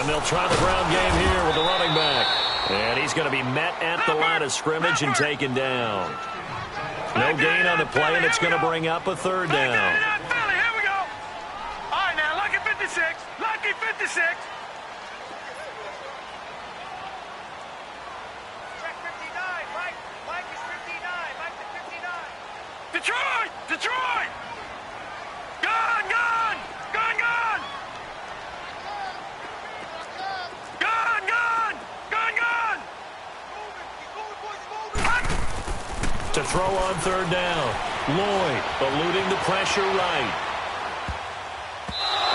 And they'll try the ground game here with the running back. And he's going to be met at the line of scrimmage and taken down. No gain on the play, and it's going to bring up a third down. Here we go. All right, now, lucky 56. Lucky 56. Mike is 59. Mike is 59. Detroit! Detroit! Gone! Gone! Gone! Gone! Gone! Gone! Gone! Gone! To throw on third down. Lloyd eluding the pressure right.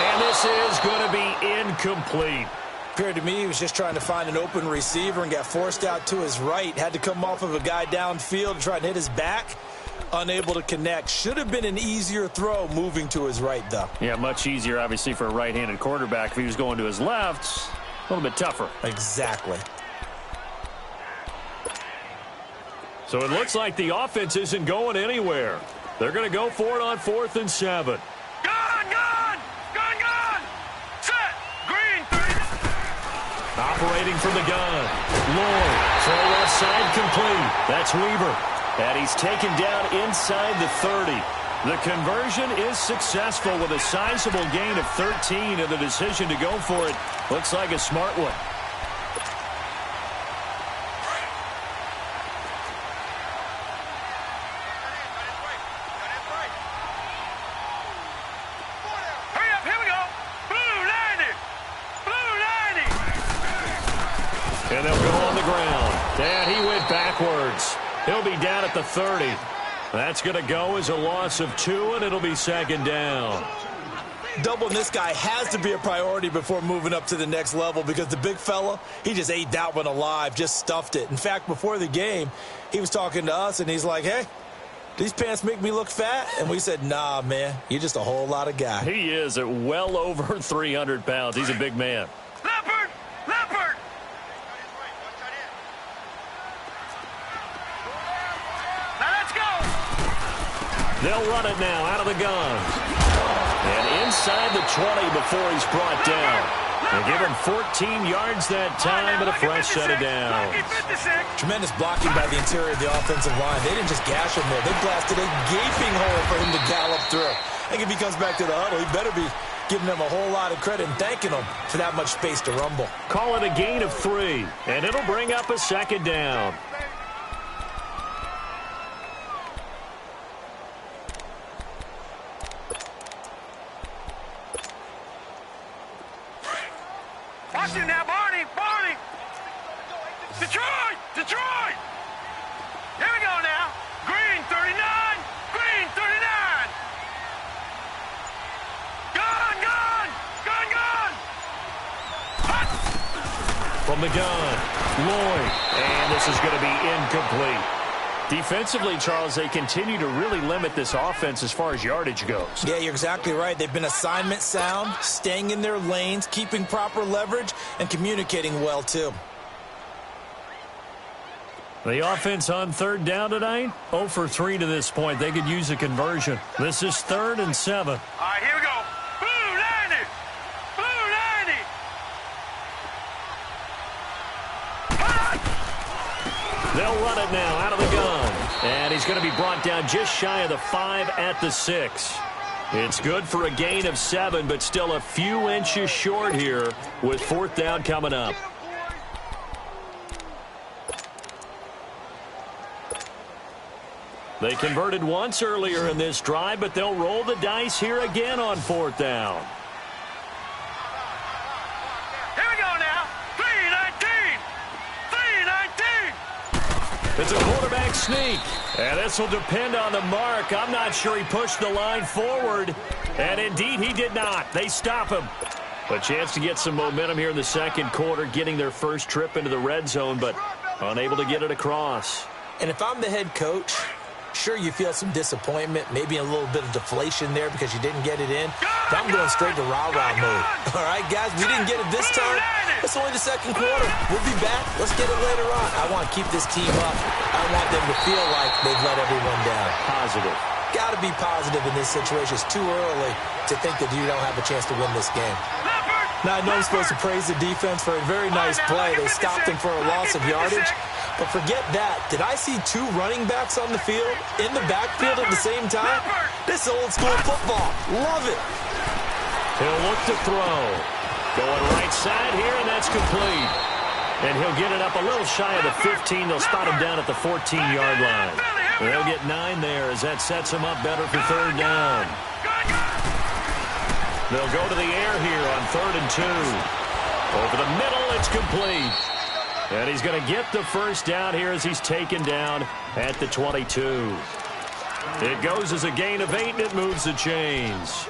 And this is going to be incomplete. Appeared to me he was just trying to find an open receiver and got forced out to his right. Had to come off of a guy downfield to try and hit his back. Unable to connect. Should have been an easier throw moving to his right, though. Yeah, much easier, obviously, for a right-handed quarterback. If he was going to his left, a little bit tougher. Exactly. So it looks like the offense isn't going anywhere. They're going to go for it on 4th and 7. Gone! Gone! Gone! Gone! Set! Green 3. Operating from the gun. Lloyd, throw left side complete. That's Weaver. And he's taken down inside the 30. The conversion is successful with a sizable gain of 13, and the decision to go for it looks like a smart one. Hurry up, here we go. Blue 90. Blue 90. And they'll go on the ground. And he went backwards. He'll be down at the 30. That's going to go as a loss of 2, and it'll be 2nd down. Doubling this guy has to be a priority before moving up to the next level because the big fella, he just ate that one alive, just stuffed it. In fact, before the game, he was talking to us, and he's like, hey, these pants make me look fat? And we said, nah, man, you're just a whole lot of guy. He is at well over 300 pounds. He's a big man. Leopard! Leopard! They'll run it now out of the gun. And inside the 20 before he's brought down. They give him 14 yards that time and a fresh set of downs. Tremendous blocking by the interior of the offensive line. They didn't just gash him there. They blasted a gaping hole for him to gallop through. I think if he comes back to the huddle, he better be giving them a whole lot of credit and thanking them for that much space to rumble. Call it a gain of 3, and it'll bring up a 2nd down. Watch it now, Barney! Barney! Detroit! Detroit! Here we go now. Green 39! Green 39! Gone! Gone! Gone! Gone! Hot! From the gun, Lloyd. And this is going to be incomplete. Defensively, Charles, they continue to really limit this offense as far as yardage goes. Yeah, you're exactly right. They've been assignment sound, staying in their lanes, keeping proper leverage, and communicating well, too. The offense on 3rd down tonight, 0 for 3 to this point. They could use a conversion. This is 3rd and 7. All right, here we go. Blue 90! Blue 90! Hot! They'll run it now out of the gun. And he's going to be brought down just shy of the 5 at the 6. It's good for a gain of 7, but still a few inches short here with 4th down coming up. They converted once earlier in this drive, but they'll roll the dice here again on 4th down. Here we go now. 319! 319! It's a quarterback sneak, and this will depend on the mark. I'm not sure he pushed the line forward, and indeed he did not. They stop him. A chance to get some momentum here in the 2nd quarter, getting their first trip into the red zone, but unable to get it across. And if I'm the head coach, sure, you feel some disappointment, maybe a little bit of deflation there because you didn't get it in. But I'm going straight to rah-rah mode. All right, guys, we didn't get it this time. It's only the 2nd quarter. We'll be back. Let's get it later on. I want to keep this team up. I want them to feel like they've let everyone down. Positive. Got to be positive in this situation. It's too early to think that you don't have a chance to win this game. Leopard! Now, I know I'm supposed to praise the defense for a very nice play. They stopped him for a loss of yardage. But forget that. Did I see two running backs on the field in the backfield at the same time? This is old school football. Love it. He'll look to throw. Going right side here, and that's complete. And he'll get it up a little shy of the 15. They'll spot him down at the 14-yard line. They'll get 9 there as that sets him up better for third down. They'll go to the air here on 3rd and 2. Over the middle, it's complete. And he's going to get the first down here as he's taken down at the 22. It goes as a gain of 8, and it moves the chains.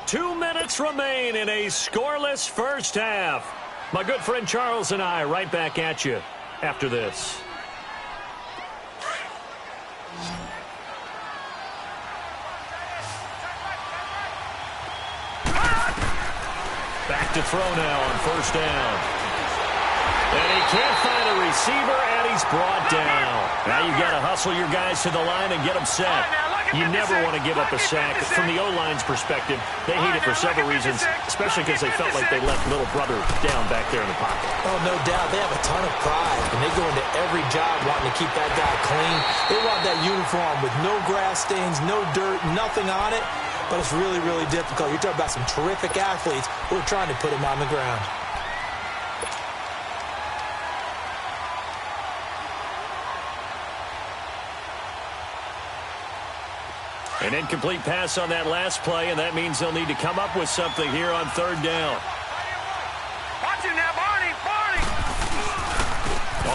2 minutes remain in a scoreless first half. My good friend Charles and I right back at you after this. Back to throw now on first down. And he can't find a receiver, and he's brought down. Now you've got to hustle your guys to the line and get them set. You never want to give up a sack. From the O-line's perspective, they hate it for several reasons, especially because they felt like they left little brother down back there in the pocket. Oh, no doubt. They have a ton of pride, and they go into every job wanting to keep that guy clean. They want that uniform with no grass stains, no dirt, nothing on it. But it's really, really difficult. You're talking about some terrific athletes who are trying to put him on the ground. An incomplete pass on that last play, and that means they'll need to come up with something here on third down. Watch him now, Barney!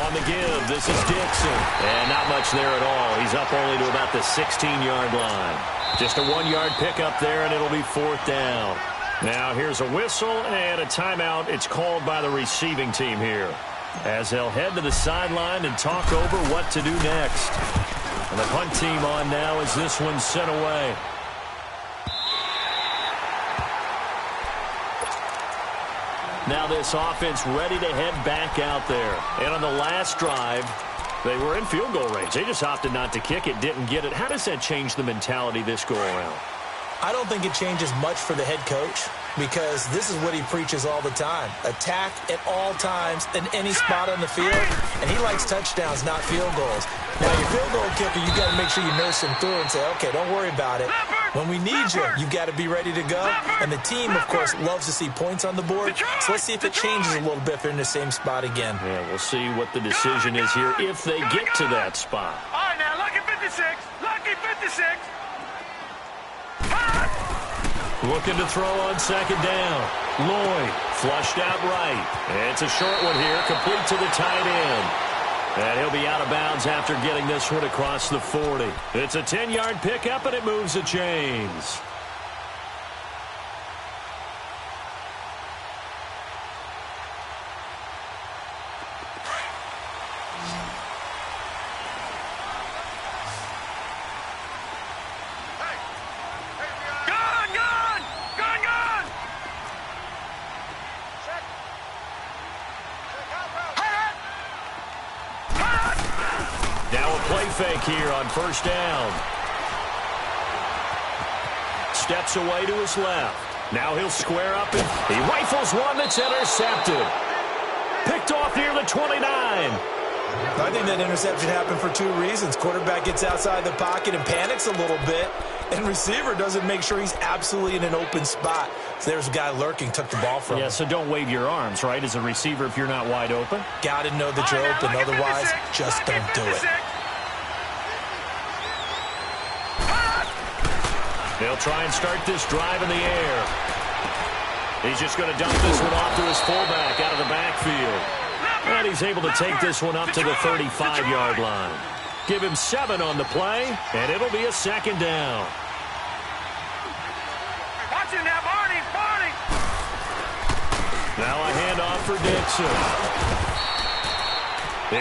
On the give, this is Dixon. And not much there at all. He's up only to about the 16-yard line. Just a 1-yard pickup there, and it'll be 4th down. Now here's a whistle and a timeout. It's called by the receiving team here, as they'll head to the sideline and talk over what to do next. And the punt team on now as this one's sent away. Now this offense ready to head back out there. And on the last drive, they were in field goal range. They just opted not to kick it, didn't get it. How does that change the mentality this go around? I don't think it changes much for the head coach, because this is what he preaches all the time. Attack at all times in any spot on the field, and he likes touchdowns, not field goals. Now, your field goal kicker, you got to make sure you nurse him through and say, okay, don't worry about it. When we need you, you've got to be ready to go. And the team, of course, loves to see points on the board. So let's see if it changes a little bit if they're in the same spot again. Yeah, we'll see what the decision is here if they get to that spot. All right, now, lucky 56. Lucky 56. Looking to throw on second down. Lloyd flushed out right. It's a short one here, complete to the tight end. And he'll be out of bounds after getting this one across the 40. It's a 10-yard pickup, and it moves the chains. Fake here on first down. Steps away to his left. Now he'll square up and he rifles one that's intercepted. Picked off near the 29. I think that interception happened for 2 reasons. Quarterback gets outside the pocket and panics a little bit, and receiver doesn't make sure he's absolutely in an open spot. So there's a guy lurking, took the ball from him. Yeah, so don't wave your arms, right, as a receiver if you're not wide open. Got to know that you're open. Otherwise, just don't do it. They'll try and start this drive in the air. He's just going to dump this one off to his fullback out of the backfield. And he's able to take this one up to the 35-yard line. Give him 7 on the play, and it'll be a second down. Watch it now, Barney! Barney! Now a handoff for Dixon.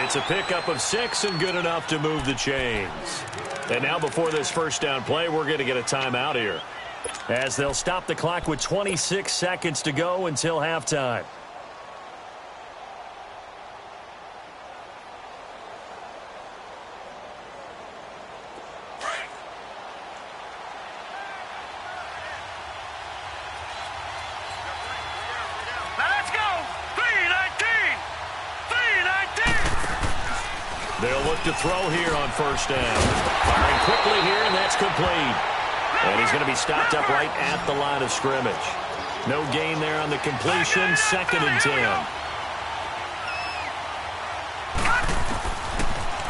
It's a pickup of 6 and good enough to move the chains. And now before this first down play, we're going to get a timeout here, as they'll stop the clock with 26 seconds to go until halftime. look to throw here on first down. Firing quickly here, and that's complete. And he's going to be stopped up right at the line of scrimmage. No gain there on the completion. 2nd and 10.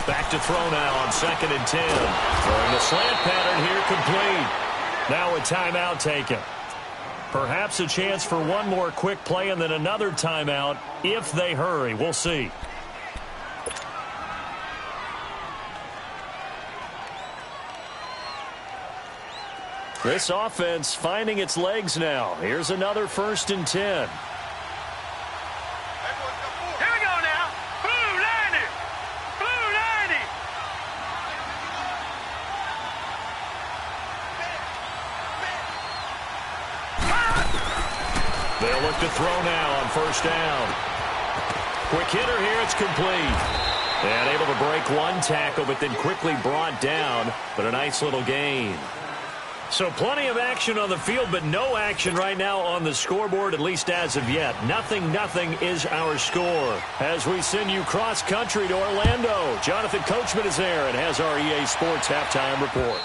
Back to throw now on 2nd and 10. Throwing the slant pattern here, complete. Now a timeout taken. Perhaps a chance for one more quick play and then another timeout if they hurry. We'll see. This offense finding its legs now. Here's another 1st and 10. Here we go now. Blue 90. Blue 90. They'll look to throw now on first down. Quick hitter here. It's complete. And able to break one tackle, but then quickly brought down. But a nice little gain. So plenty of action on the field, but no action right now on the scoreboard, at least as of yet. 0-0 is our score. As we send you cross-country to Orlando, Jonathan Coachman is there and has our EA Sports halftime report.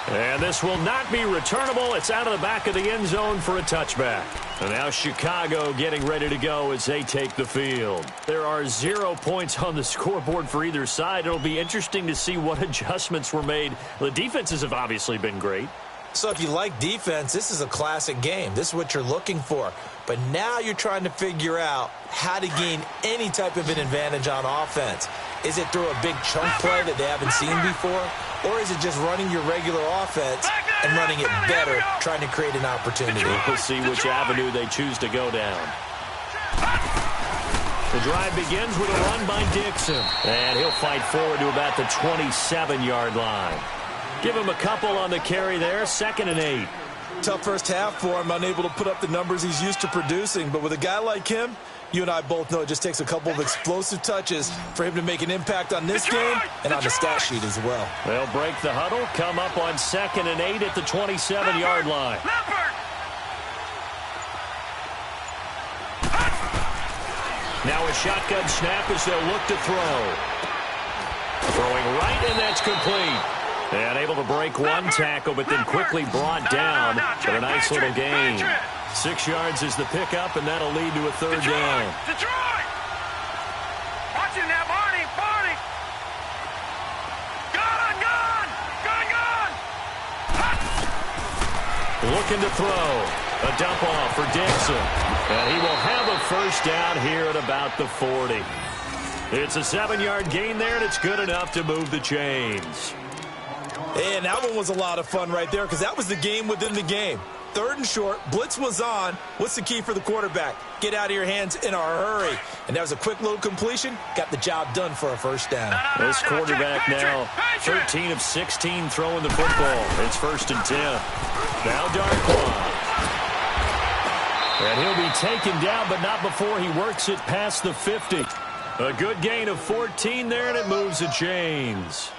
And this will not be returnable. It's out of the back of the end zone for a touchback. And now Chicago getting ready to go as they take the field. There are 0 points on the scoreboard for either side. It'll be interesting to see what adjustments were made. The defenses have obviously been great. So if you like defense, this is a classic game. This is what you're looking for. But now you're trying to figure out how to gain any type of an advantage on offense. Is it through a big chunk play that they haven't seen before? Or is it just running your regular offense and running it better, trying to create an opportunity? We'll see which avenue they choose to go down. The drive begins with a run by Dixon. And he'll fight forward to about the 27-yard line. Give him a couple on the carry there. 2nd and 8. Tough first half for him, unable to put up the numbers he's used to producing. But with a guy like him, you and I both know it just takes a couple of explosive touches for him to make an impact on this game and on the stat sheet as well. They'll break the huddle, come up on 2nd and 8 at the 27-yard line. Now a shotgun snap as they'll look to throw. Throwing right, and that's complete. And able to break one tackle, but then quickly brought down for a nice little gain. 6 yards is the pickup, and that'll lead to a 3rd down. Detroit! Watch him now, Barney! Barney! Gun! Gun! Gun! Gun! Looking to throw. A dump off for Dixon. And he will have a 1st down here at about the 40. It's a 7-yard gain there, and it's good enough to move the chains. And that one was a lot of fun right there because that was the game within the game. 3rd and short, blitz was on. What's the key for the quarterback? Get out of your hands in a hurry. And that was a quick little completion. Got the job done for a 1st down. This quarterback now 13 of 16 throwing the football. It's 1st and 10. Now Darkwan. And he'll be taken down, but not before he works it past the 50. A good gain of 14 there, and it moves the chains.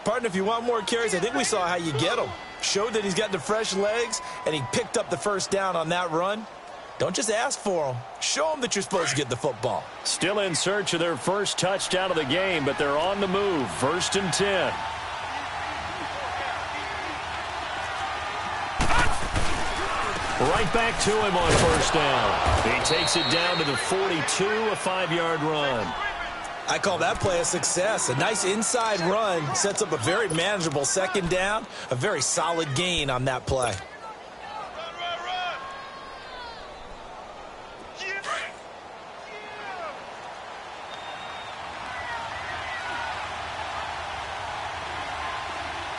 Partner, if you want more carries, I think we saw how you get them. Showed that he's got the fresh legs, and he picked up the 1st down on that run. Don't just ask for them. Show them that you're supposed to get the football. Still in search of their first touchdown of the game, but they're on the move. 1st and 10. Right back to him on 1st down. He takes it down to the 42, a 5-yard run. I call that play a success. A nice inside run sets up a very manageable 2nd down. A very solid gain on that play.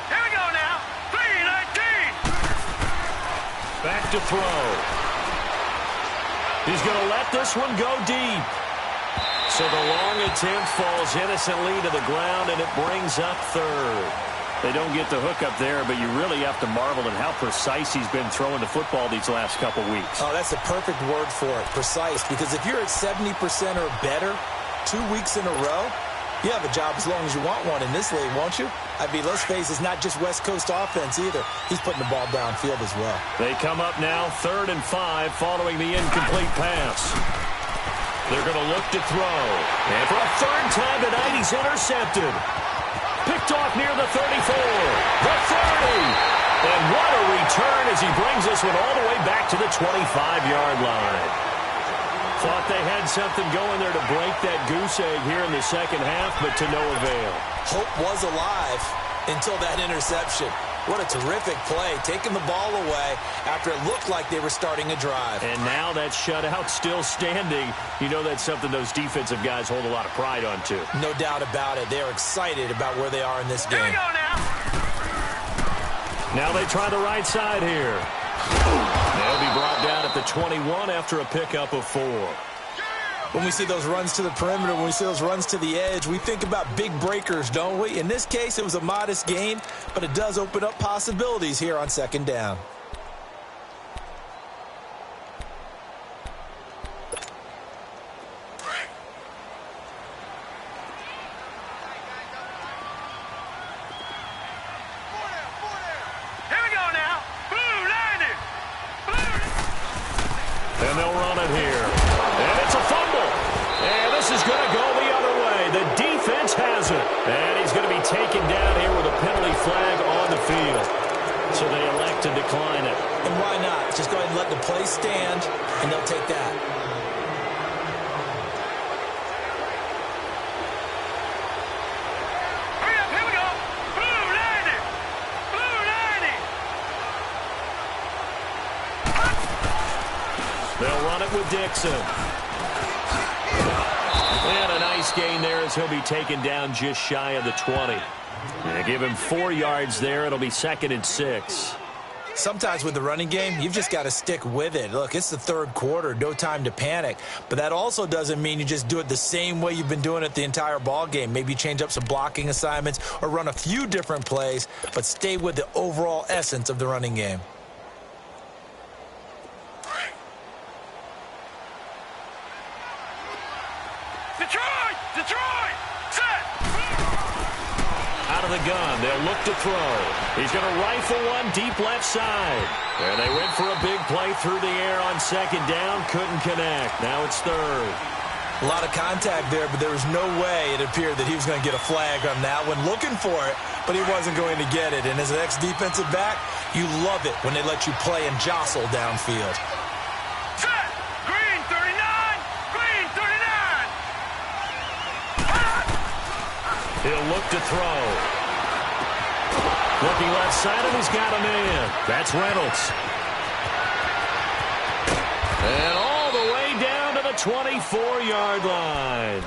Here we go now. 3-19. Back to throw. He's going to let this one go deep. So the long attempt falls innocently to the ground, and it brings up 3rd. They don't get the hook up there, but you really have to marvel at how precise he's been throwing the football these last couple weeks. Oh, that's the perfect word for it, precise. Because if you're at 70% or better 2 weeks in a row, you have a job as long as you want one in this league, won't you? I mean, let's face it, it's not just West Coast offense either. He's putting the ball downfield as well. They come up now 3rd and 5 following the incomplete pass. They're going to look to throw. And for a third time tonight, he's intercepted. Picked off near the 34, the 30. And what a return as he brings this one all the way back to the 25-yard line. Thought they had something going there to break that goose egg here in the second half, but to no avail. Hope was alive until that interception. What a terrific play, taking the ball away after it looked like they were starting a drive. And now that shutout still standing. You know that's something those defensive guys hold a lot of pride on, too. No doubt about it. They're excited about where they are in this game. Here we go now. Now they try the right side here. They'll be brought down at the 21 after a pickup of 4. When we see those runs to the perimeter, when we see those runs to the edge, we think about big breakers, don't we? In this case, it was a modest gain, but it does open up possibilities here on second down. Here we go now. Blue landed. Blue. And they'll run it here. And it's a fumble. And this is going to go the other way. The defense has it. And he's going to be taken down here with a penalty flag on the field. So they elect to decline it. And why not? Just go ahead and let the play stand, and they'll take that. Hurry up. Here we go. Blue landed. Blue landed. They'll run it with Dixon. And a nice gain there as he'll be taken down just shy of the 20. They give him 4 yards there. It'll be 2nd and 6. Sometimes with the running game, you've just got to stick with it. Look, it's the third quarter, no time to panic. But that also doesn't mean you just do it the same way you've been doing it the entire ball game. Maybe change up some blocking assignments or run a few different plays, but stay with the overall essence of the running game. Detroit. Detroit. Set. Out of the gun, they'll look to throw. He's going to rifle one deep left side. And they went for a big play through the air on second down. Couldn't connect. Now it's third. A lot of contact there, but there was no way it appeared that he was going to get a flag on that one. Looking for it, but he wasn't going to get it. And as an ex-defensive back, you love it when they let you play and jostle downfield. Set. Green 39. Green 39. He'll look to throw. Looking left side, and he's got a man. That's Reynolds. And all the way down to the 24-yard line.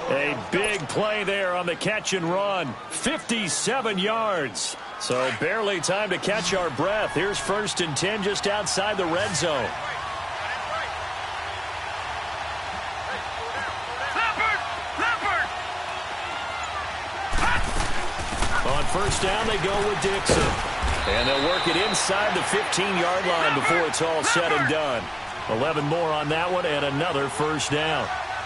A big play there on the catch and run. 57 yards. So barely time to catch our breath. Here's 1st and 10 just outside the red zone. On first down, they go with Dixon. And they'll work it inside the 15-yard line before it's all said and done. 11 more on that one and another first down.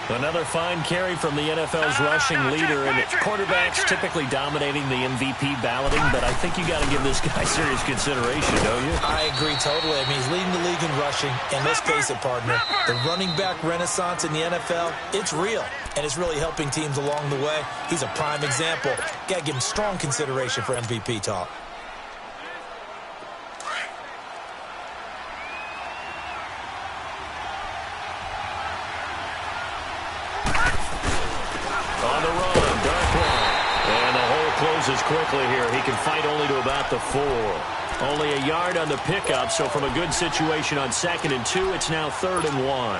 Another fine carry from the NFL's rushing leader, and quarterbacks typically dominating the MVP balloting, but I think you got to give this guy serious consideration, don't you? I agree totally. I mean, he's leading the league in rushing, and let's face it, partner, the running back renaissance in the NFL, it's real, and it's really helping teams along the way. He's a prime example. Got to give him strong consideration for MVP talk. On the run, Darkwan. And the hole closes quickly here. He can fight only to about the 4. Only a yard on the pickup, so from a good situation on 2nd and 2, it's now 3rd and 1.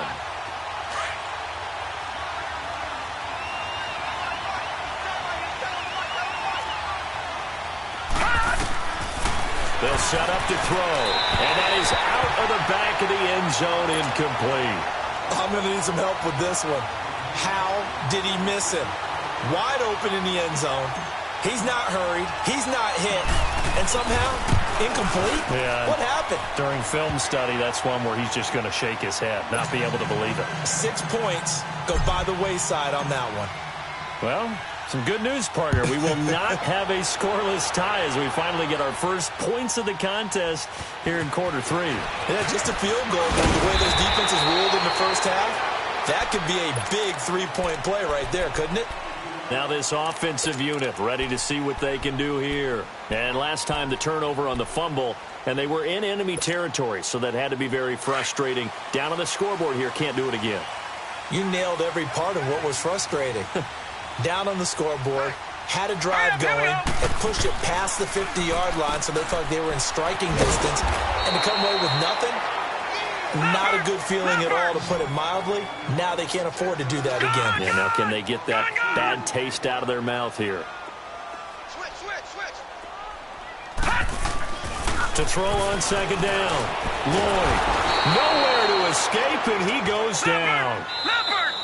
They'll set up to throw. And that is out of the back of the end zone, incomplete. I'm going to need some help with this one. How did he miss him? Wide open in the end zone. He's not hurried. He's not hit. And somehow, incomplete? Yeah. What happened? During film study, that's one where he's just going to shake his head, not be able to believe it. 6 points go by the wayside on that one. Well, some good news, partner. We will not have a scoreless tie as we finally get our first points of the contest here in quarter 3. Yeah, just a field goal, but the way those defenses ruled in the first half, That could be a big three-point play right there, couldn't it? Now this offensive unit ready to see what they can do here. And last time the turnover on the fumble, and they were in enemy territory, so that had to be very frustrating. Down on the scoreboard here, can't do it again. You nailed every part of what was frustrating. Down on the scoreboard, had a drive going, and pushed it past the 50-yard line so they thought they were in striking distance, and to come away with nothing, not a good feeling at all, to put it mildly. Now they can't afford to do that again. Yeah, now can they get that bad taste out of their mouth here? Switch. To throw on second down. Lloyd, nowhere to escape, and he goes down.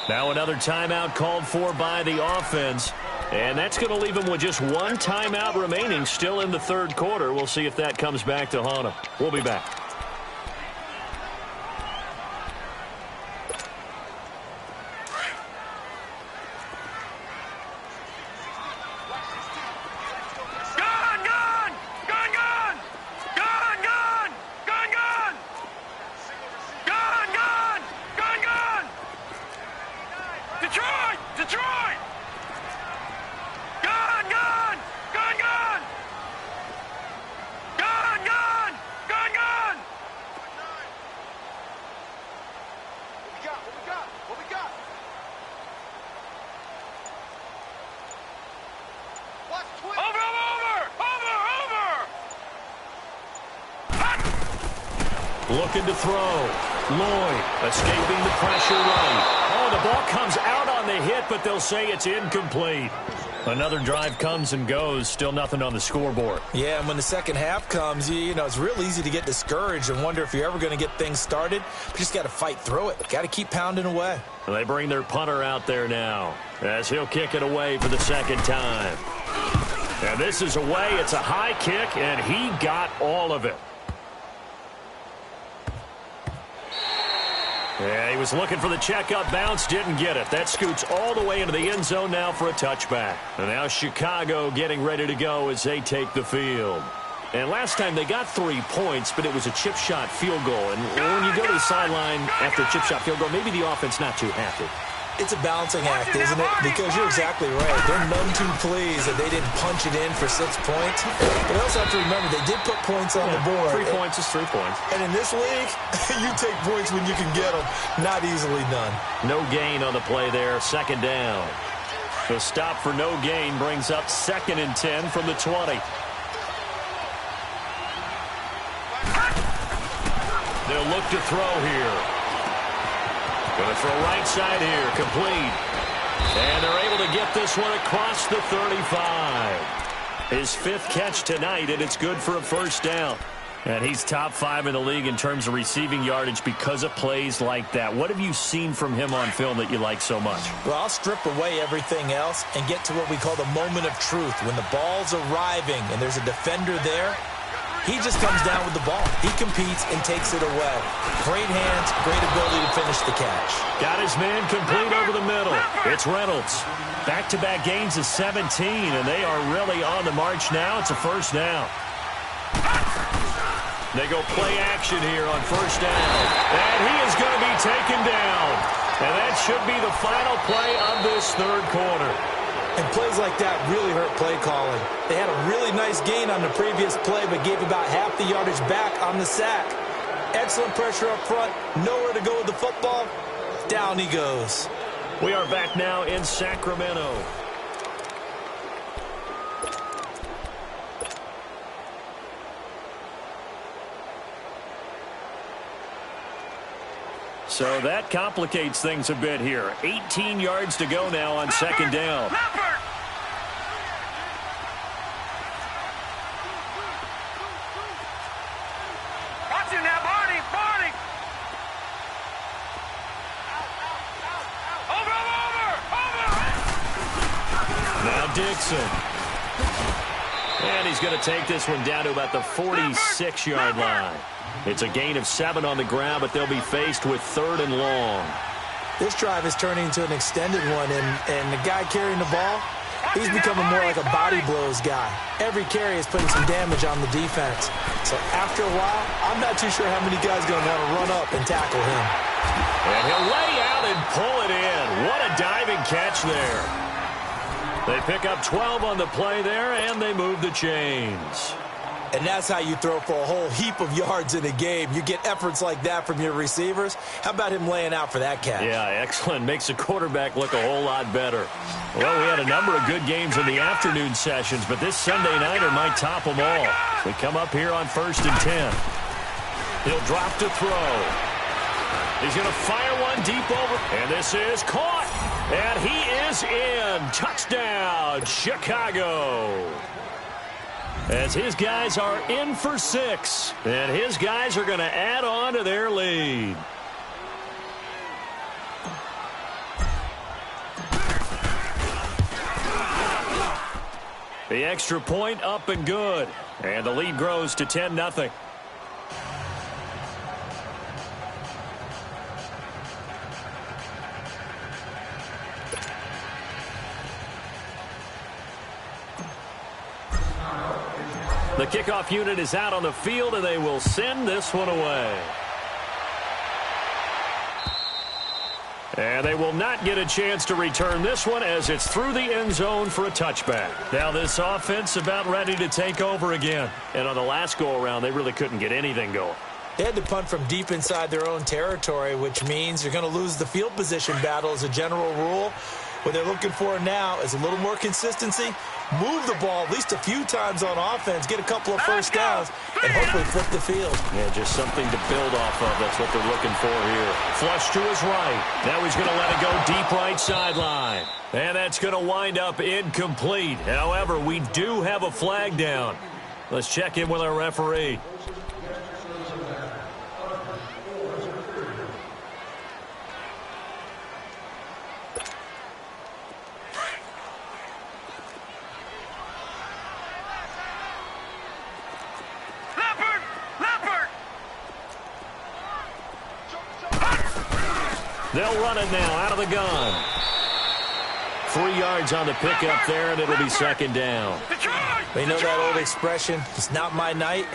Now another timeout called for by the offense. And that's going to leave them with just one timeout remaining still in the third quarter. We'll see if that comes back to haunt them. We'll be back. Looking to throw. Lloyd escaping the pressure right. Oh, the ball comes out on the hit, but they'll say it's incomplete. Another drive comes and goes. Still nothing on the scoreboard. Yeah, and when the second half comes, you know, it's real easy to get discouraged and wonder if you're ever going to get things started. But you just got to fight through it. Got to keep pounding away. And they bring their punter out there now as he'll kick it away for the second time. And this is away. It's a high kick, and he got all of it. Yeah, he was looking for the checkup bounce, didn't get it. That scoots all the way into the end zone now for a touchback. And now Chicago getting ready to go as they take the field. And last time they got 3 points, but it was a chip shot field goal. And when you go to the sideline after a chip shot field goal, maybe the offense not too happy. It's a balancing act, isn't it? Because you're exactly right. They're none too pleased that they didn't punch it in for 6 points. But also have to remember, they did put points on the board. 3 points is 3 points. And in this league, you take points when you can get them. Not easily done. No gain on the play there. Second down. The stop for no gain brings up 2nd and 10 from the 20. They'll look to throw here. Going to throw right side here, complete. And they're able to get this one across the 35. His 5th catch tonight, and it's good for a first down. And he's top 5 in the league in terms of receiving yardage because of plays like that. What have you seen from him on film that you like so much? Well, I'll strip away everything else and get to what we call the moment of truth. When the ball's arriving and there's a defender there, he just comes down with the ball. He competes and takes it away. Great hands, great ability to finish the catch. Got his man complete over the middle. It's Reynolds. Back-to-back gains of 17, and they are really on the march now. It's a first down. They go play action here on first down. And he is going to be taken down. And that should be the final play of this third quarter. And plays like that really hurt play calling. They had a really nice gain on the previous play, but gave about half the yardage back on the sack. Excellent pressure up front. Nowhere to go with the football. Down he goes. We are back now in Sacramento. So that complicates things a bit here. 18 yards to go now on second down. Watch him now, Barney! Over! Now Dixon. And he's going to take this one down to about the 46-yard line. It's a gain of 7 on the ground, but they'll be faced with 3rd and long. This drive is turning into an extended one, and the guy carrying the ball, he's becoming more like a body blows guy. Every carry is putting some damage on the defense. So after a while, I'm not too sure how many guys are going to want to run up and tackle him. And he'll lay out and pull it in. What a diving catch there. They pick up 12 on the play there, and they move the chains. And that's how you throw for a whole heap of yards in a game. You get efforts like that from your receivers. How about him laying out for that catch? Yeah, excellent. Makes the quarterback look a whole lot better. Well, we had a number of good games in the afternoon sessions, but this Sunday nighter might top them all. We come up here on 1st and 10. He'll drop to throw. He's going to fire one deep over. And this is caught. And he is in. Touchdown, Chicago. As his guys are in for 6. And his guys are going to add on to their lead. The extra point up and good. And the lead grows to 10-0. The kickoff unit is out on the field, and they will send this one away. And they will not get a chance to return this one as it's through the end zone for a touchback. Now this offense about ready to take over again. And on the last go-around, they really couldn't get anything going. They had to punt from deep inside their own territory, which means you're going to lose the field position battle as a general rule. What they're looking for now is a little more consistency, move the ball at least a few times on offense, get a couple of first downs, and hopefully flip the field. Yeah, just something to build off of. That's what they're looking for here. Flush to his right. Now he's going to let it go deep right sideline. And that's going to wind up incomplete. However, we do have a flag down. Let's check in with our referee. They'll run it now out of the gun. 3 yards on the pickup there, and it'll be 2nd down. They know that old expression, it's not my night.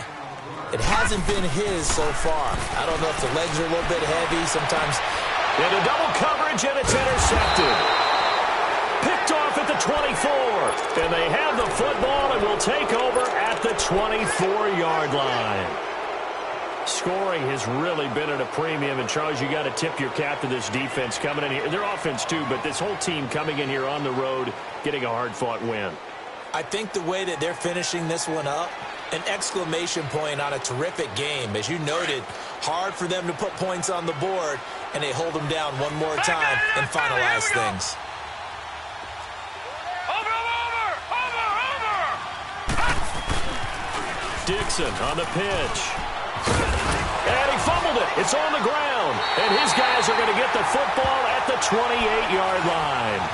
It hasn't been his so far. I don't know if the legs are a little bit heavy. Sometimes into double coverage, and it's intercepted. Picked off at the 24. And they have the football and will take over at the 24-yard line. Scoring has really been at a premium. And, Charles, you got to tip your cap to this defense coming in here. Their offense, too, but this whole team coming in here on the road, getting a hard-fought win. I think the way that they're finishing this one up, an exclamation point on a terrific game. As you noted, hard for them to put points on the board, and they hold them down one more time and finalize things. Dixon on the pitch. And he fumbled it. It's on the ground. And his guys are going to get the football at the 28-yard line.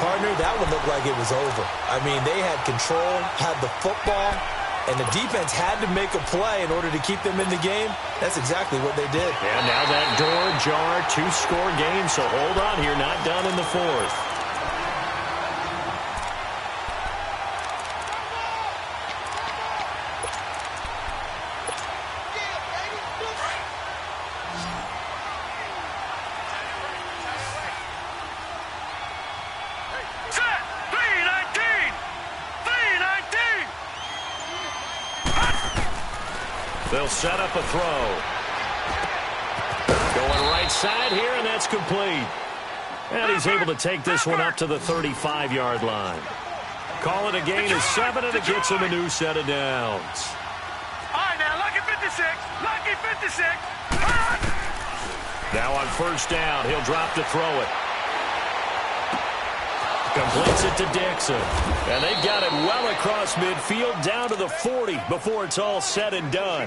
Partner, that one looked like it was over. I mean, they had control, had the football, and the defense had to make a play in order to keep them in the game. That's exactly what they did. And now that door ajar, 2-score game, so hold on here, not done in the 4th. They'll set up a throw. Going right side here, and that's complete. And he's able to take this one up to the 35-yard line. Call it a gain of 7, and it gets him a new set of downs. All right, now, lucky 56. Lucky 56. Now on 1st down, he'll drop to throw it. Completes it to Dixon. And they've got it well across midfield down to the 40 before it's all said and done.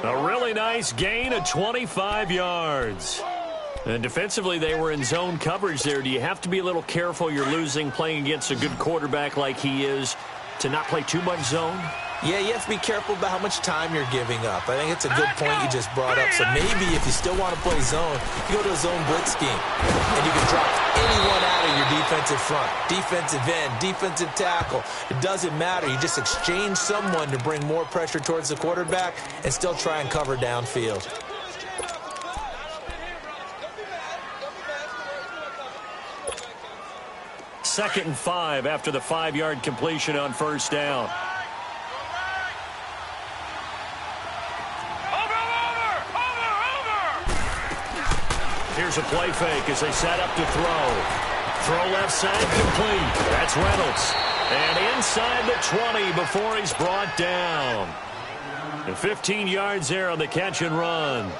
A really nice gain of 25 yards. And defensively, they were in zone coverage there. Do you have to be a little careful? You're losing playing against a good quarterback like he is to not play too much zone? Yeah, you have to be careful about how much time you're giving up. I think it's a good point you just brought up. So maybe if you still want to play zone, you go to a zone blitz scheme. And you can drop anyone out of your defensive front. Defensive end, defensive tackle. It doesn't matter. You just exchange someone to bring more pressure towards the quarterback and still try and cover downfield. 2nd and 5 after the 5-yard completion on first down. Here's a play fake as they set up to throw. Throw left side complete. That's Reynolds. And inside the 20 before he's brought down. And 15 yards there on the catch and run.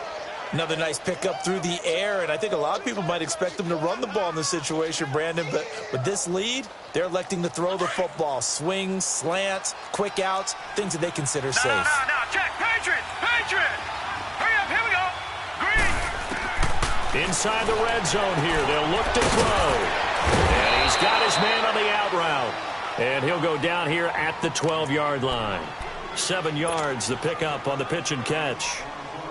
Another nice pickup through the air, and I think a lot of people might expect them to run the ball in this situation, Brandon, but with this lead, they're electing to throw the football. Swings, slants, quick outs, things that they consider safe. No, check. Patriots! Hurry up, here we go. Green! Inside the red zone here, they'll look to throw. And he's got his man on the out route. And he'll go down here at the 12-yard line. 7 yards, the pickup on the pitch and catch.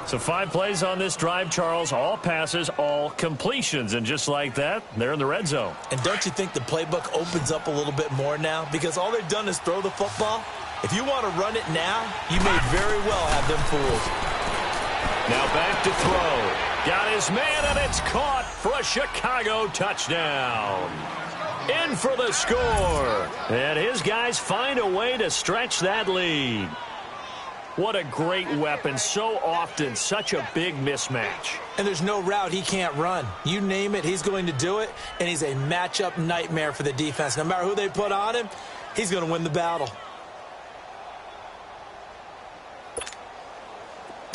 So 5 plays on this drive, Charles. All passes, all completions. And just like that, they're in the red zone. And don't you think the playbook opens up a little bit more now? Because all they've done is throw the football. If you want to run it now, you may very well have them fooled. Now back to throw. Got his man, and it's caught for a Chicago touchdown. In for the score. And his guys find a way to stretch that lead. What a great weapon. So often, such a big mismatch. And there's no route he can't run. You name it, he's going to do it. And he's a matchup nightmare for the defense. No matter who they put on him, he's going to win the battle.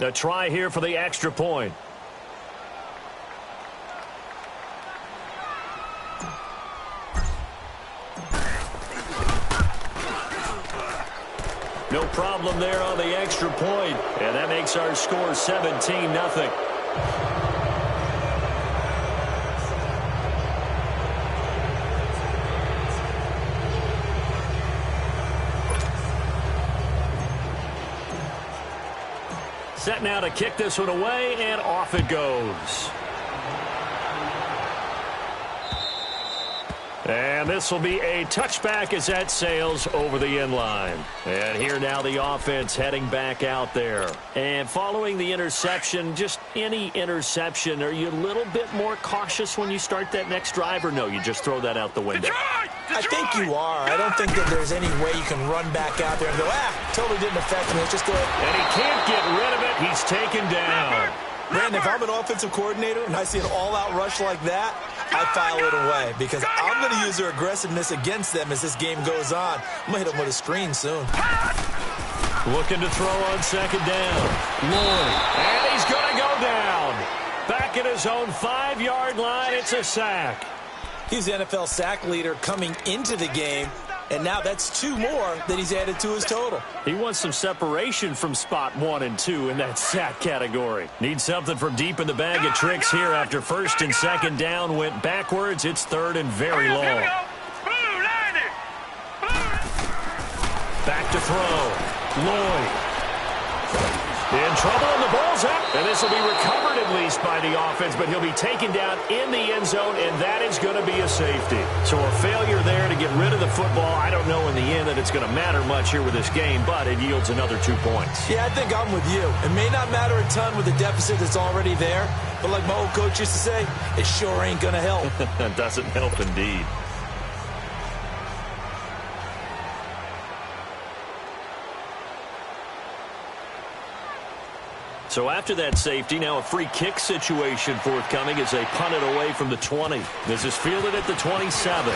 A try here for the extra point. No problem there on the extra point. And that makes our score 17-0. Set now to kick this one away, and off it goes. And this will be a touchback as that sails over the end line. And here now the offense heading back out there. And following the interception, just any interception, are you a little bit more cautious when you start that next drive, or no, you just throw that out the window? I think you are. I don't think that there's any way you can run back out there and go, totally didn't affect me. Let's just go ahead. And he can't get rid of it. He's taken down. Brandon, if I'm an offensive coordinator and I see an all-out rush like that, I file it away because I'm going to use their aggressiveness against them as this game goes on. I'm going to hit them with a screen soon. Looking to throw on second down. Lloyd. And he's going to go down. Back at his own 5-yard line. It's a sack. He's the NFL sack leader coming into the game, and now that's 2 more that he's added to his total. He wants some separation from spot 1 and 2 in that sack category. Needs something from deep in the bag of tricks here after first and second down went backwards. It's third and very long. Back to throw. Lloyd. In trouble, and the ball's up. And this will be recovered at least by the offense, but he'll be taken down in the end zone, and that is going to be a safety. So a failure there to get rid of the football. I don't know in the end that it's going to matter much here with this game, but it yields another 2 points. Yeah, I think I'm with you. It may not matter a ton with the deficit that's already there, but like my old coach used to say, it sure ain't going to help. It doesn't help indeed. So after that safety, now a free kick situation forthcoming as they punt it away from the 20. This is fielded at the 27.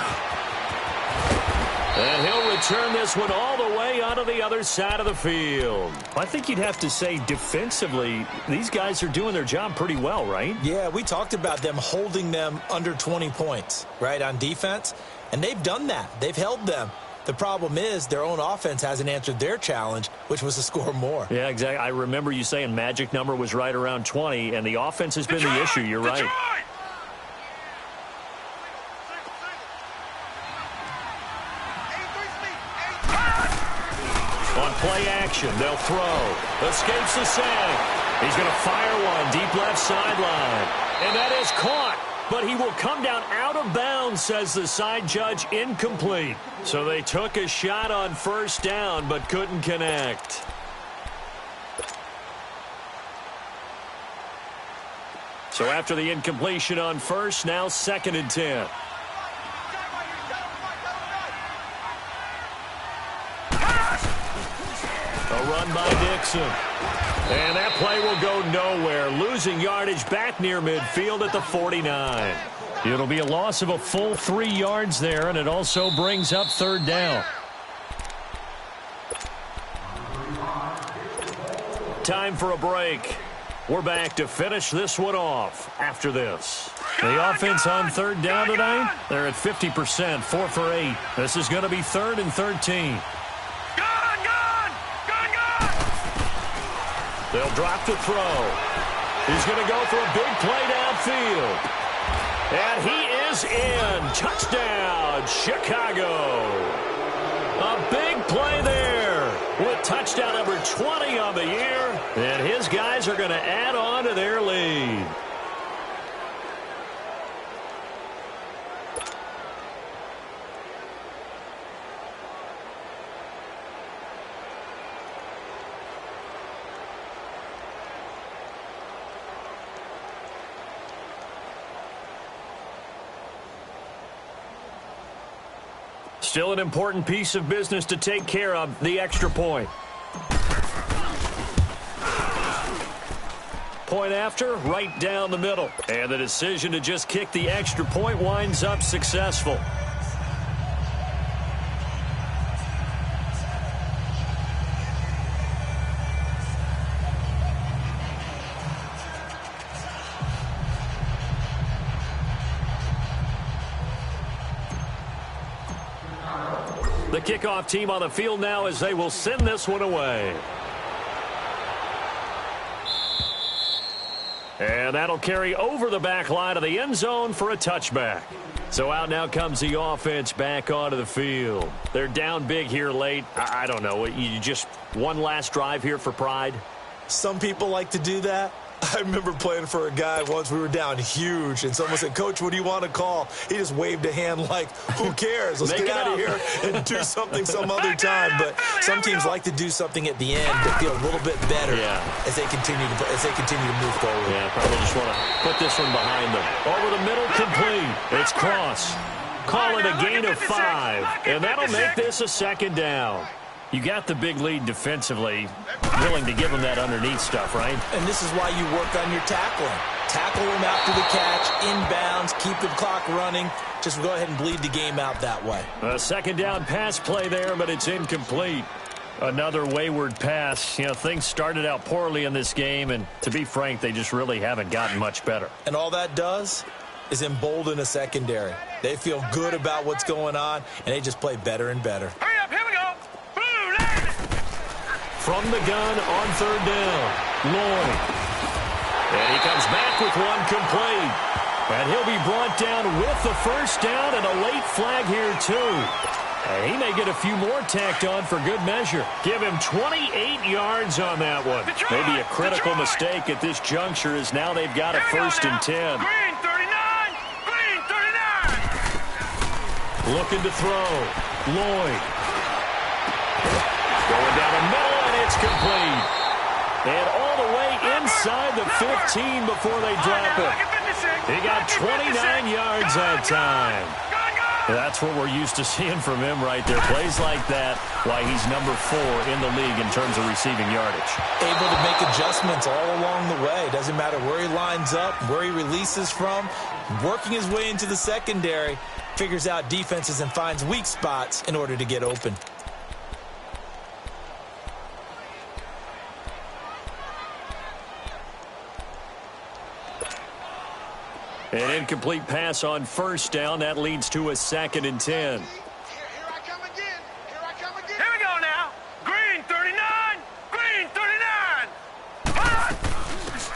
And he'll return this one all the way onto the other side of the field. I think you'd have to say defensively, these guys are doing their job pretty well, right? Yeah, we talked about them holding them under 20 points, right, on defense. And they've done that. They've held them. The problem is their own offense hasn't answered their challenge, which was to score more. Yeah, exactly. I remember you saying magic number was right around 20, and the offense has been the issue. You're right. On play action, they'll throw. Escapes the sack. He's going to fire one deep left sideline. And that is caught. But he will come down out of bounds, says the side judge, incomplete. So they took a shot on first down, but couldn't connect. So after the incompletion on first, now 2nd and 10. run by Dixon. And that play will go nowhere, losing yardage back near midfield at the 49. It'll be a loss of a full 3 yards there, and it also brings up third down. Time for a break. We're back to finish this one off after this. The offense on third down tonight, they're at 50%, 4 for 8. This is going to be 3rd and 13. They'll drop to throw. He's going to go for a big play downfield. And he is in. Touchdown, Chicago. A big play there with touchdown number 20 on the year. And his guys are going to add on to their lead. Still an important piece of business to take care of, the extra point. Point after, right down the middle. And the decision to just kick the extra point winds up successful. The kickoff team on the field now as they will send this one away. And that'll carry over the back line of the end zone for a touchback. So out now comes the offense back onto the field. They're down big here late. I don't know. You just one last drive here for pride? Some people like to do that. I remember playing for a guy once. We were down huge, and someone said, "Coach, what do you want to call?" He just waved a hand like, who cares? Let's get out of here and do something some other time. But some teams like to do something at the end to feel a little bit better as they continue to move forward. Yeah, probably just want to put this one behind them. Over the middle, complete. It's Cross. Call it a gain of 5, and that'll make this a 2nd down. You got the big lead defensively, willing to give them that underneath stuff, right? And this is why you work on your tackling. Tackle them after the catch, inbounds, keep the clock running. Just go ahead and bleed the game out that way. A 2nd down pass play there, but it's incomplete. Another wayward pass. You know, things started out poorly in this game, and to be frank, they just really haven't gotten much better. And all that does is embolden a secondary. They feel good about what's going on, and they just play better and better. Hurry up, here we go. From the gun on 3rd down, Lloyd. And he comes back with one complete. And he'll be brought down with the 1st down and a late flag here, too. And he may get a few more tacked on for good measure. Give him 28 yards on that one. Maybe a critical mistake at this juncture as now they've got a 1st and 10. Green 39! Green 39! Looking to throw. Lloyd. Going down the middle, and it's complete. And all the way inside the 15 before they drop it. He got 29 yards that time. That's what we're used to seeing from him right there. Plays like that, why he's number 4 in the league in terms of receiving yardage. Able to make adjustments all along the way. Doesn't matter where he lines up, where he releases from. Working his way into the secondary, figures out defenses and finds weak spots in order to get open. An incomplete pass on 1st down. That leads to a 2nd and 10. Here I come again. Here I come again. Here we go now. Green 39. Green 39.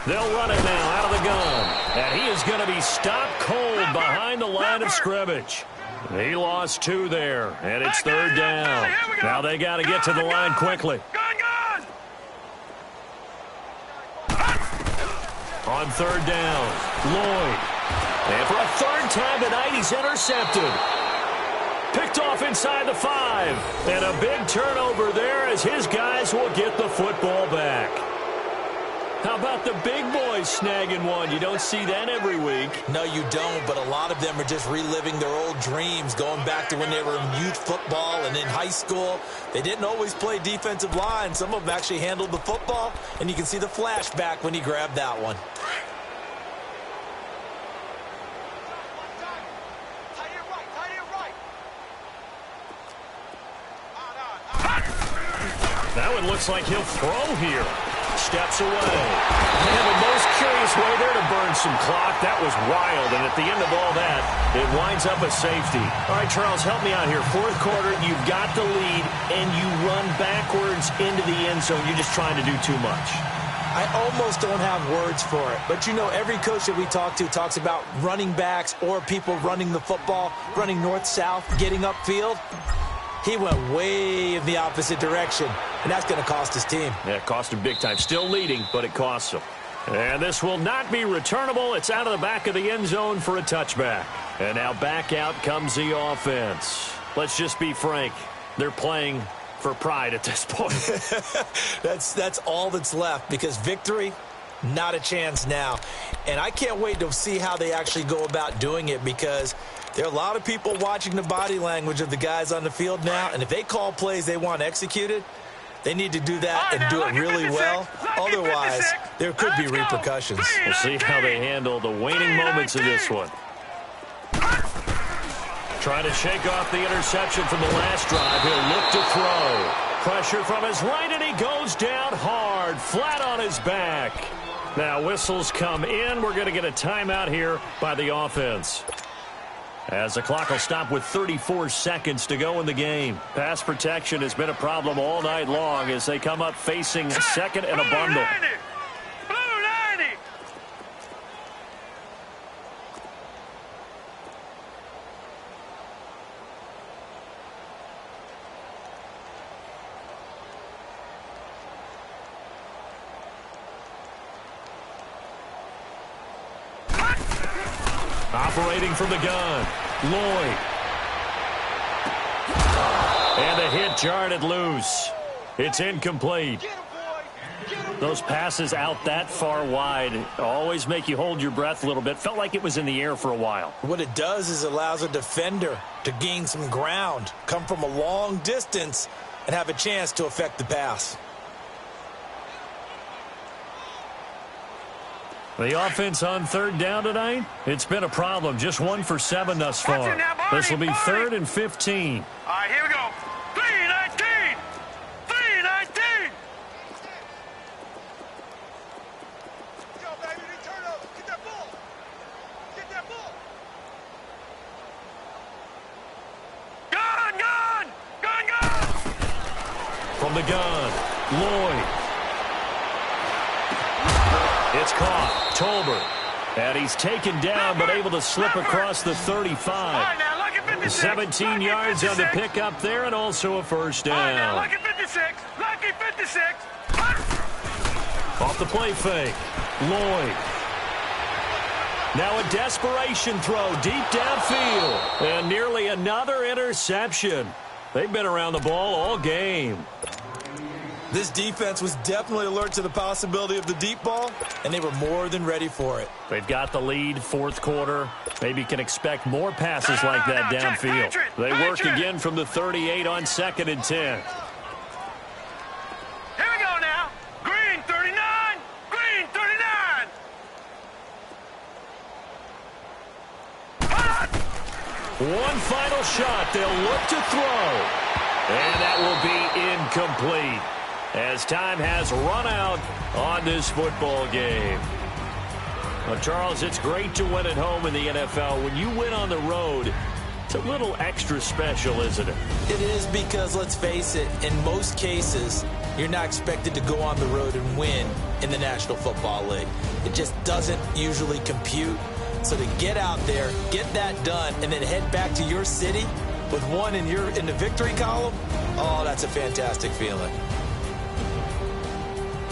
They'll run it now out of the gun. And he is going to be stopped cold behind the line of scrimmage. He lost 2 there, and it's 3rd down. Now they got to get to the line quickly. On 3rd down, Lloyd. And for a 3rd time tonight, he's intercepted. Picked off inside the 5. And a big turnover there as his guys will get the football back. How about the big boys snagging one? You don't see that every week. No, you don't, but a lot of them are just reliving their old dreams, going back to when they were in youth football and in high school. They didn't always play defensive line. Some of them actually handled the football, and you can see the flashback when he grabbed that one. That one looks like he'll throw here. Steps away. Man, the most curious way there to burn some clock. That was wild, and at the end of all that, it winds up a safety. All right, Charles, help me out here. Fourth quarter, you've got the lead, and you run backwards into the end zone. You're just trying to do too much. I almost don't have words for it. But, you know, every coach that we talk to talks about running backs or people running the football, running north-south, getting upfield. He went way in the opposite direction, and that's going to cost his team. Yeah, it cost him big time. Still leading, but it costs him. And this will not be returnable. It's out of the back of the end zone for a touchback. And now back out comes the offense. Let's just be frank. They're playing for pride at this point. That's all that's left, because victory, not a chance now. And I can't wait to see how they actually go about doing it, because there are a lot of people watching the body language of the guys on the field now, and if they call plays they want executed, they need to do that and do it really well. Otherwise, there could be repercussions. We'll see how they handle the waning moments of this one. Trying to shake off the interception from the last drive. He'll look to throw. Pressure from his right, and he goes down hard, flat on his back. Now whistles come in. We're going to get a timeout here by the offense, as the clock will stop with 34 seconds to go in the game. Pass protection has been a problem all night long as they come up facing second and a bundle. Blue 90. Operating from the gun, Lloyd. And the hit jarred it loose. It's incomplete. Those passes out that far wide always make you hold your breath a little bit. Felt like it was in the air for a while. What it does is allows a defender to gain some ground, come from a long distance, and have a chance to affect the pass. The offense on third down tonight, it's been a problem. Just 1 for 7 thus far. This will be 3rd and 15. All right, here we go. 3-19. 3-19. Go, baby. Return over. Get that ball. Get that ball. Gun, gun. Gun, gun. From the gun, Lloyd. It's caught. Tolbert. And he's taken down, but able to slip across the 35. 17 yards on the pickup there, and also a first down. Lucky 56. Lucky 56. Off the play fake. Lloyd. Now a desperation throw deep downfield. And nearly another interception. They've been around the ball all game. This defense was definitely alert to the possibility of the deep ball, and they were more than ready for it. They've got the lead, fourth quarter. Maybe can expect more passes like that downfield. They work again from the 38 on 2nd and 10. Here we go now. Green 39. Green 39. One final shot. They'll look to throw. And that will be incomplete, as time has run out on this football game. Well, Charles, it's great to win at home in the NFL. When you win on the road, it's a little extra special, isn't it? It is, because, let's face it, in most cases, you're not expected to go on the road and win in the National Football League. It just doesn't usually compute. So to get out there, get that done, and then head back to your city with one in the victory column, oh, that's a fantastic feeling.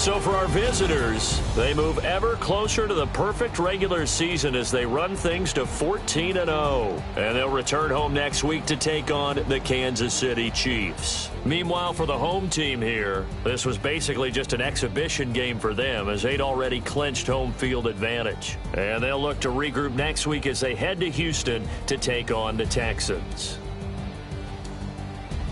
So for our visitors, they move ever closer to the perfect regular season as they run things to 14-0. And they'll return home next week to take on the Kansas City Chiefs. Meanwhile, for the home team here, this was basically just an exhibition game for them as they'd already clinched home field advantage. And they'll look to regroup next week as they head to Houston to take on the Texans.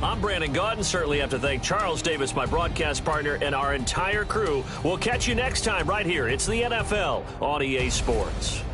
I'm Brandon Gaudin. Certainly have to thank Charles Davis, my broadcast partner, and our entire crew. We'll catch you next time right here. It's the NFL on EA Sports.